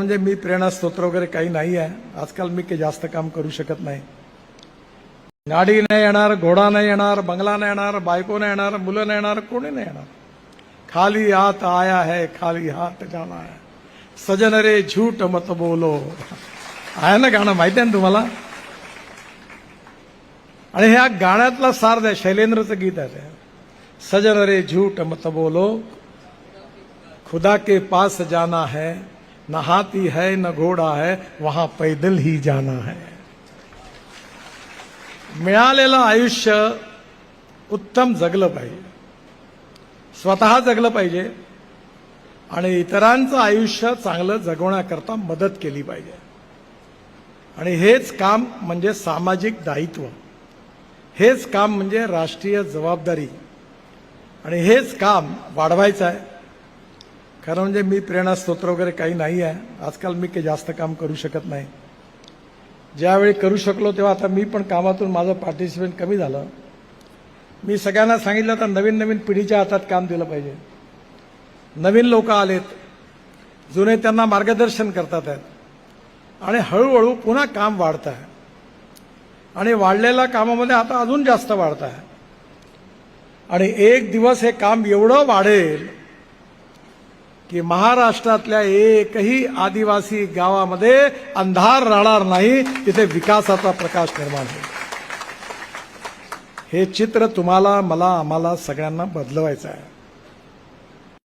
म्हणजे मी प्रेरणा स्तोत्र वगैरे काही नाही आहे. आजकाल मी काही जास्त काम करू शकत नाही. गाडी नाही येणार, घोडा नाही येणार, बंगला नाही येणार, बायको नाही येणार, मुलं नाही येणार, कोणी नाही येणार. खाली हाथ आया है, खाली हाथ जाना है. सजन रे झूठ मत बोलो आहे ना गाणं, माहिती आहे ना तुम्हाला. आणि ह्या गाण्यातला सार आहे, शैलेंद्रचं गीत आहे ते. सजन रे झूठ मत बोलो, खुदा के पास जाना है, न हाथी है न घोडा है, वहां पैदल ही जाना है. मिळालेलं आयुष्य उत्तम जगलं पाहिजे, स्वतः जगलं पाहिजे आणि इतरांचं आयुष्य चांगलं जगवण्याकरता मदत केली पाहिजे. आणि हेच काम म्हणजे सामाजिक दायित्व, हेच काम म्हणजे राष्ट्रीय जबाबदारी आणि हेच काम वाढवायचं आहे. खरं म्हणजे मी प्रेरणा स्तोत्र वगैरे काही नाही आहे. आजकाल मी काही जास्त काम करू शकत नाही. ज्यावेळी करू शकलो तेव्हा आता मी पण कामातून माझं पार्टिसिपेट कमी झालं. मी सगळ्यांना सांगितलं तर नवीन नवीन पिढीच्या हातात काम दिलं पाहिजे. नवीन लोक आलेत, जुने त्यांना मार्गदर्शन करतात आहेत आणि हळूहळू पुन्हा काम वाढत आहे आणि वाढलेल्या कामामध्ये आता अजून जास्त वाढत आहे. आणि एक दिवस हे काम एवढं वाढेल की महाराष्ट्रातल्या एकही आदिवासी गावामध्ये अंधार राहणार नाही, तिथे विकासाचा प्रकाश निर्माण होईल. हे चित्र तुम्हाला, मला, आम्हाला सगळ्यांना बदलवायचं आहे.